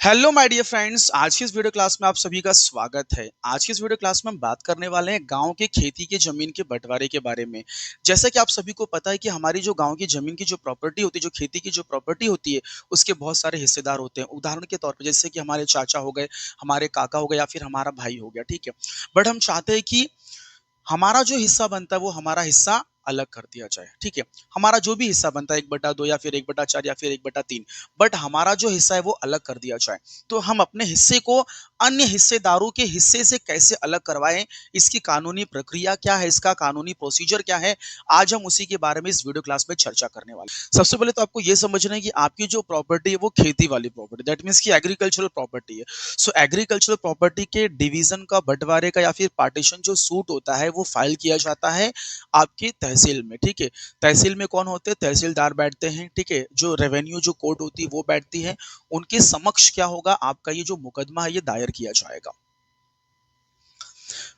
Hello my dear friends, आज की इस वीडियो क्लास में आप सभी का स्वागत है। आज की इस वीडियो क्लास में हम बात करने वाले हैं गांव के खेती की जमीन के बंटवारे के बारे में। जैसा कि आप सभी को पता है कि हमारी जो गांव की जमीन की जो प्रॉपर्टी होती है, जो खेती की जो प्रॉपर्टी होती है, उसके बहुत सारे हिस्सेदार होते हैं। उदाहरण के तौर पर जैसे कि हमारे चाचा हो गए, हमारे काका हो गए या फिर हमारा भाई हो गया, ठीक है। बट हम चाहते हैं कि हमारा जो हिस्सा बनता है वो हमारा हिस्सा अलग कर दिया जाए, ठीक है। हमारा जो भी हिस्सा बनता है 1/2 या फिर 1/4 या फिर 1/3, बट हमारा जो हिस्सा है वो अलग कर दिया जाए। तो हम अपने हिस्से को अन्य हिस्सेदारों के हिस्से से कैसे अलग करवाएं, इसकी कानूनी प्रक्रिया क्या है, इसका कानूनी प्रोसीजर क्या है, आज हम उसी के बारे में इस वीडियो क्लास में चर्चा करने वाले हैं। सबसे पहले तो आपको ये समझना है कि आपकी जो प्रॉपर्टी है वो खेती वाली प्रॉपर्टी, दैट मीन्स की एग्रीकल्चरल प्रॉपर्टी है। सो एग्रीकल्चरल प्रॉपर्टी के डिवीजन का, बंटवारे का या फिर पार्टीशन जो सूट होता है वो फाइल किया जाता है आपकी तहसील में, ठीक है। तहसील में कौन होते हैं? तहसीलदार बैठते हैं, ठीक है। जो रेवेन्यू जो कोर्ट होती है वो बैठती है। उनके समक्ष क्या होगा, आपका ये जो मुकदमा है ये दायर किया जाएगा।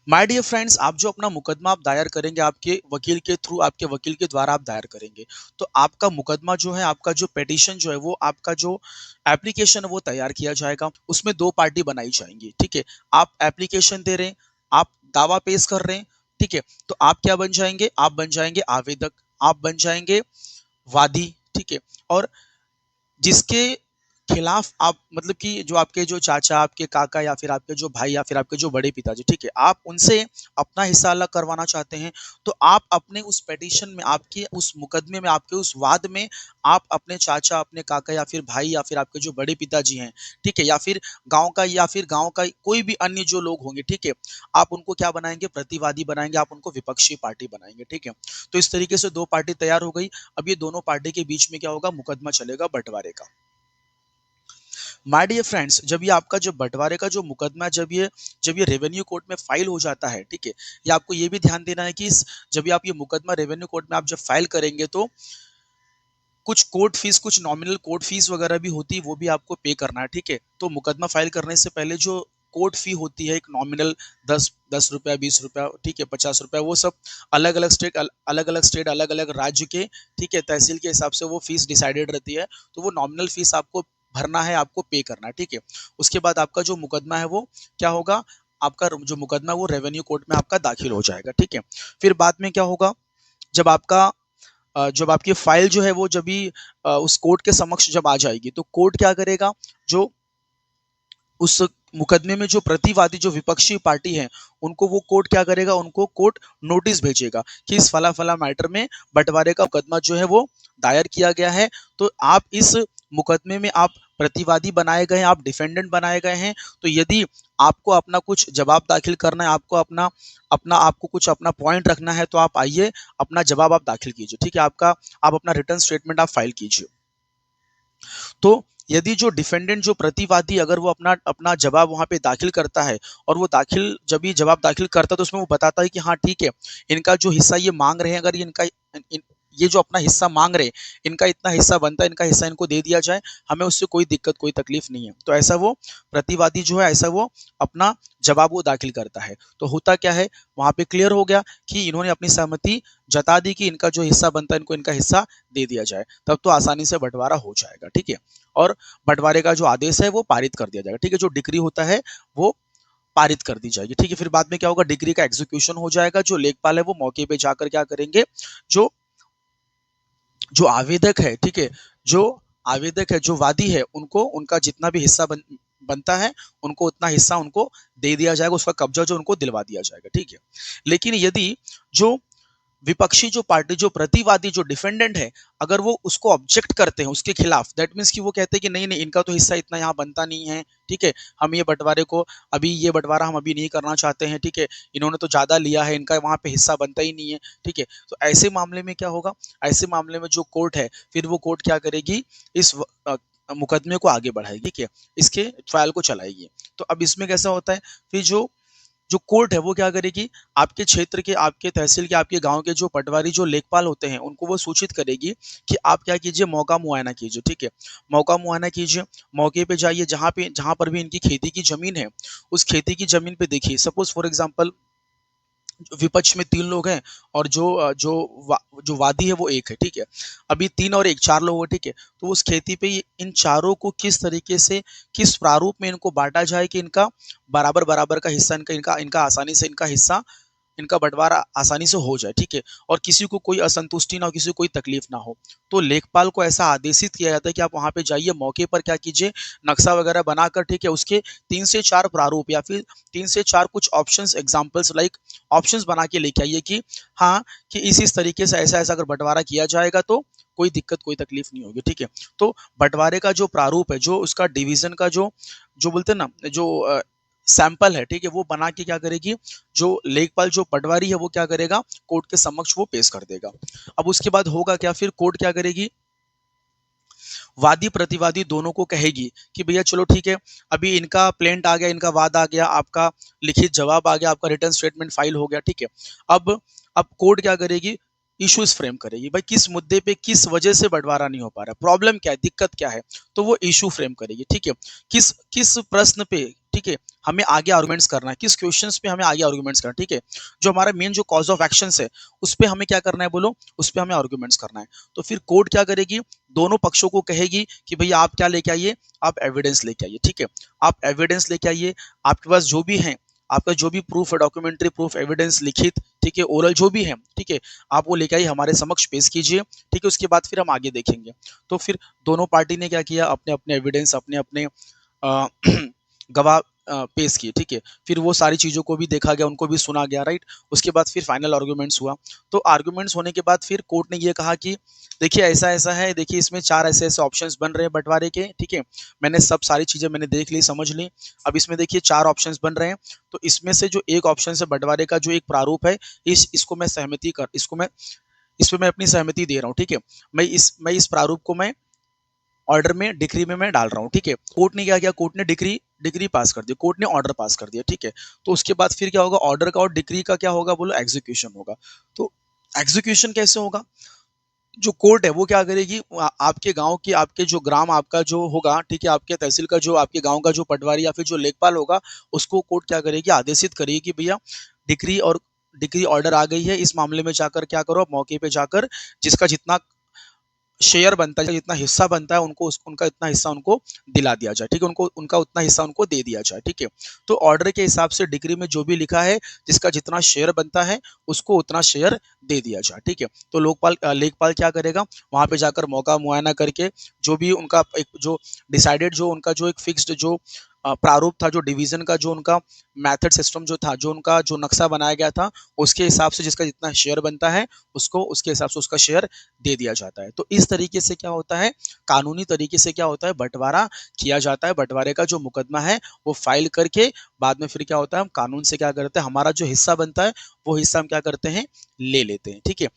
माय डियर फ्रेंड्स, आप जो अपना मुकदमा आप दायर करेंगे आपके वकील के थ्रू, आपके वकील के द्वारा आप दायर करेंगे, तो आपका मुकदमा जो है, आपका जो पिटीशन जो है, वो आपका जो एप्लीकेशन है वो तैयार किया जाएगा। उसमें दो पार्टी बनाई जाएंगी, ठीक है। आप एप्लीकेशन दे रहे हैं, आप दावा पेश कर रहे हैं, ठीक है। तो आप क्या बन जाएंगे? आप बन जाएंगे आवेदक, आप बन जाएंगे वादी, ठीक है। और जिसके खिलाफ आप, मतलब कि जो आपके जो चाचा, आपके काका या फिर आपके जो भाई या फिर आपके जो बड़े पिताजी, ठीक है, आप उनसे अपना हिस्सा अलग करवाना चाहते हैं, तो आप अपने उस पिटीशन में, आपके उस मुकदमे में, आपके उस वाद में आप अपने चाचा, अपने काका या फिर भाई या फिर आपके जो बड़े पिताजी हैं, ठीक है, या फिर गांव का, या फिर गांव का कोई भी अन्य जो लोग होंगे, ठीक है, आप उनको क्या बनाएंगे? प्रतिवादी बनाएंगे, आप उनको विपक्षी पार्टी बनाएंगे, ठीक है। तो इस तरीके से दो पार्टी तैयार हो गई। अब ये दोनों पार्टी के बीच में क्या होगा? मुकदमा चलेगा बंटवारे का। माय डियर फ्रेंड्स, जब ये आपका जो बंटवारे का जो मुकदमा है, जब ये रेवेन्यू कोर्ट में फाइल हो जाता है, ठीक है। ये आपको ये भी ध्यान देना है कि जब ये आप ये मुकदमा रेवेन्यू कोर्ट में आप जब फाइल करेंगे, तो कुछ कोर्ट फीस, कुछ नॉमिनल कोर्ट फीस वगैरह भी होती है, वो भी आपको पे करना है, ठीक है। तो मुकदमा फाइल करने से पहले जो कोर्ट फी होती है, एक नॉमिनल 10 10 रुपया, 20 रुपया, ठीक है, 50 रुपया, वो सब अलग अलग स्टेट, अलग अलग राज्य के, ठीक है, तहसील के हिसाब से वो फीस डिसाइडेड रहती है। तो वो नॉमिनल फीस आपको भरना है, आपको पे करना है, ठीक है। उसके बाद आपका जो मुकदमा है वो क्या होगा? आपका जो मुकदमा है वो रेवेन्यू कोर्ट में आपका दाखिल हो जाएगा, ठीक है। फिर बाद में क्या होगा? जब आपका जब आपकी फाइल जो है वो जब भी उस कोर्ट के समक्ष जब आ जाएगी, तो कोर्ट क्या करेगा? जो उस मुकदमे में जो प्रतिवादी, जो विपक्षी पार्टी है, उनको वो कोर्ट क्या करेगा? उनको कोर्ट नोटिस भेजेगा कि इस फला फला मैटर में बंटवारे का मुकदमा जो है वो दायर किया गया है। तो आप इस मुकदमे में आप प्रतिवादी बनाए गए हैं, आप डिफेंडेंट बनाए गए हैं। तो यदि आपको अपना कुछ जवाब दाखिल करना है, आपको अपना अपना आपको कुछ अपना पॉइंट रखना है, तो आप आइए, अपना जवाब आप दाखिल कीजिए, ठीक है। आप अपना रिटर्न स्टेटमेंट आप फाइल कीजिए। तो यदि जो डिफेंडेंट, जो प्रतिवादी, अगर वो अपना अपना जवाब वहां पे दाखिल करता है, और वो दाखिल, जब ये जवाब दाखिल करता है, तो उसमें वो बताता है कि हाँ ठीक है, इनका जो हिस्सा ये मांग रहे हैं, अगर ये इनका ये जो अपना हिस्सा मांग रहे हैं, इनका इतना हिस्सा बनता है, इनका हिस्सा इनको दे दिया जाए, हमें उससे कोई दिक्कत, कोई तकलीफ नहीं है। तो ऐसा वो प्रतिवादी जो है, ऐसा वो अपना जवाब वो दाखिल करता है। तो होता क्या है, वहां पे क्लियर हो गया कि इन्होंने अपनी सहमति जता दी कि इनका जो हिस्सा बनता है, इनको इनका हिस्सा दे दिया जाए। तब तो आसानी से बंटवारा हो जाएगा, ठीक है। और बंटवारे का जो आदेश है वो पारित कर दिया जाएगा, ठीक है। जो डिक्री होता है वो पारित कर दी जाएगी, ठीक है। फिर बाद में क्या होगा? डिक्री का एग्जीक्यूशन हो जाएगा। जो लेखपाल है वो मौके पे जाकर क्या करेंगे? जो जो आवेदक है, ठीक है, जो आवेदक है, जो वादी है, उनको उनका जितना भी हिस्सा बनता है, उनको उतना हिस्सा उनको दे दिया जाएगा, उसका कब्जा जो उनको दिलवा दिया जाएगा, ठीक है। लेकिन यदि जो विपक्षी जो पार्टी, जो प्रतिवादी, जो डिफेंडेंट है, अगर वो उसको ऑब्जेक्ट करते हैं उसके खिलाफ, दैट मीन्स कि वो कहते हैं कि नहीं नहीं, इनका तो हिस्सा इतना यहाँ बनता नहीं है, ठीक है, हम ये बंटवारे को, अभी ये बंटवारा हम अभी नहीं करना चाहते हैं, ठीक है, इन्होंने तो ज्यादा लिया है, इनका वहां पे हिस्सा बनता ही नहीं है, ठीक है। तो ऐसे मामले में क्या होगा? ऐसे मामले में जो कोर्ट है, फिर वो कोर्ट क्या करेगी? इस मुकदमे को आगे बढ़ाएगी, ठीक है, इसके ट्रायल को चलाएगी। तो अब इसमें कैसा होता है? फिर जो जो कोर्ट है वो क्या करेगी? आपके क्षेत्र के, आपके तहसील के, आपके गांव के जो पटवारी, जो लेखपाल होते हैं, उनको वो सूचित करेगी कि आप क्या कीजिए? मौका मुआयना कीजिए, ठीक है। मौका मुआयना कीजिए, मौके पे जाइए, जहां पर भी इनकी खेती की जमीन है, उस खेती की जमीन पे देखिए। सपोज फॉर एग्जांपल विपक्ष में 3 लोग हैं और जो वादी है वो 1 है, ठीक है? अभी 3 और 1 4 लोग हैं, ठीक है? तो उस खेती पे इन चारों को किस तरीके से, किस प्रारूप में इनको बाँटा जाए कि इनका बराबर-बराबर का हिस्सा इनका इनका इनका आसानी से इनका हिस्सा, इनका बँटवारा आसानी से हो जाए, ठीक है? और किसी को कोई असंतुष्टि ना हो, किसी को कोई तकलीफ ना हो। तो लेखपाल को ऐसा आदेशित किया जाता है कि आप वहाँ पे जाइए, मौके पर क्या कीजिए, नक्शा वगैरह बनाकर, ठीक है, उसके 3 से 4 प्रारूप या फिर 3 से 4 कुछ ऑप्शंस एग्ज़ाम्पल्स लाइक ऑप्शंस बना के लेके आइए कि हाँ, कि इस तरीके से ऐसा-ऐसा अगर बँटवारा किया जाएगा तो कोई दिक्कत, कोई तकलीफ नहीं होगी, ठीक है? तो बँटवारे का जो प्रारूप है, जो उसका डिवीज़न का जो बोलते हैं ना, सैंपल है, ठीक है? वो बना के क्या करेगी, जो लेखपाल, जो पटवारी है, वो क्या करेगा, कोर्ट के समक्ष वो पेश कर देगा। अब उसके बाद होगा क्या, फिर कोर्ट क्या करेगी, वादी प्रतिवादी दोनों को कहेगी कि भैया चलो ठीक है, अभी इनका प्लेंट आ गया, इनका वाद आ गया, आपका लिखित जवाब आ गया, आपका रिटर्न स्टेटमेंट फाइल हो गया, ठीक है? अब कोर्ट क्या करेगी, इश्यूज फ्रेम करेगी, भाई किस मुद्दे पे, किस वजह से बंटवारा नहीं हो पा रहा है, प्रॉब्लम क्या है, दिक्कत क्या है, तो वो इशू फ्रेम करेगी, ठीक है? किस किस प्रश्न पे, ठीक है, हमें आगे आर्गुमेंट्स करना है, किस क्वेश्चंस पे हमें आगे आर्गुमेंट्स करना है, ठीक है? जो हमारा मेन जो कॉज ऑफ एक्शंस है, उस पे हमें क्या करना है, बोलो, उस पे हमें आर्गुमेंट्स करना है। तो फिर कोर्ट क्या करेगी, दोनों पक्षों को कहेगी कि भैया आप क्या लेके आइए, आप एविडेंस लेके आइए, ठीक है? आप एविडेंस लेके आइए, आपके पास जो भी है, आपका जो भी प्रूफ है, डॉक्यूमेंट्री प्रूफ, एविडेंस, लिखित, ठीक है, ओरल जो भी है, ठीक है, आप वो लेके आइए, हमारे समक्ष पेश कीजिए, ठीक है? उसके बाद फिर हम आगे देखेंगे। तो फिर दोनों पार्टी ने क्या किया, अपने अपने एविडेंस, अपने अपने अ, गवाह पेश किए, ठीक है? फिर वो सारी चीज़ों को भी देखा गया, उनको भी सुना गया, राइट? उसके बाद फिर फाइनल आर्गुमेंट्स हुआ। तो आर्गुमेंट्स होने के बाद फिर कोर्ट ने ये कहा कि देखिए ऐसा-ऐसा है, देखिए इसमें 4 ऐसे-ऐसे ऑप्शंस बन रहे हैं बँटवारे के, ठीक है? मैंने सब सारी चीज़ें मैंने देख ली, समझ ली। अब इसमें देखिए 4 ऑप्शंस बन रहे हैं, तो इसमें से जो एक ऑप्शन है बँटवारे का, जो एक प्रारूप है, इसको मैं अपनी सहमति दे रहा हूँ, ठीक है? मैं इस प्रारूप को मैं ऑर्डर में, डिक्री में मैं डाल रहा हूँ, ठीक है? कोर्ट ने क्या किया, कोर्ट ने डिक्री डिक्री पास कर दी, कोर्ट ने ऑर्डर पास कर दिया, ठीक है? तो उसके बाद फिर क्या होगा, ऑर्डर का और डिक्री का क्या होगा, बोलो, एग्जीक्यूशन होगा। तो एग्जीक्यूशन कैसे होगा, जो कोर्ट है वो क्या करेगी, आपके गांव की, आपके जो ग्राम आपका जो होगा, ठीक है, आपके तहसील का जो, आपके गांव का जो पटवारी या फिर जो लेखपाल होगा, उसको कोर्ट क्या करेगी, आदेशित करेगी कि भैया डिक्री और डिक्री ऑर्डर आ गई है, इस मामले में जाकर क्या करो, मौके पे जाकर जिसका जितना शेयर बनता है, जितना हिस्सा बनता है, उनको उनका इतना हिस्सा उनको दिला दिया जाए, ठीक है? उनको उनका उतना हिस्सा उनको दे दिया जाए, ठीक है? तो ऑर्डर के हिसाब से डिक्री में जो भी लिखा है, जिसका जितना शेयर बनता है, उसको उतना शेयर दे दिया जाए, ठीक है? तो लेखपाल क्या करेगा, वहां पे जाकर मौका मुआयना करके, जो भी उनका एक जो डिसाइडेड, जो उनका जो एक फिक्स्ड जो प्रारूप था, जो डिवीजन का जो उनका मेथड सिस्टम जो था, जो उनका जो नक्शा बनाया गया था, उसके हिसाब से जिसका जितना शेयर बनता है, उसको उसके हिसाब से उसका शेयर दे दिया जाता है। तो इस तरीके से क्या होता है, कानूनी तरीके से क्या होता है, बंटवारा किया जाता है। बंटवारे का जो मुकदमा है वो फाइल करके बाद में फिर क्या होता है, हम कानून से क्या करते हैं, हमारा जो हिस्सा बनता है वो हिस्सा हम क्या करते हैं, ले लेते हैं, ठीक है?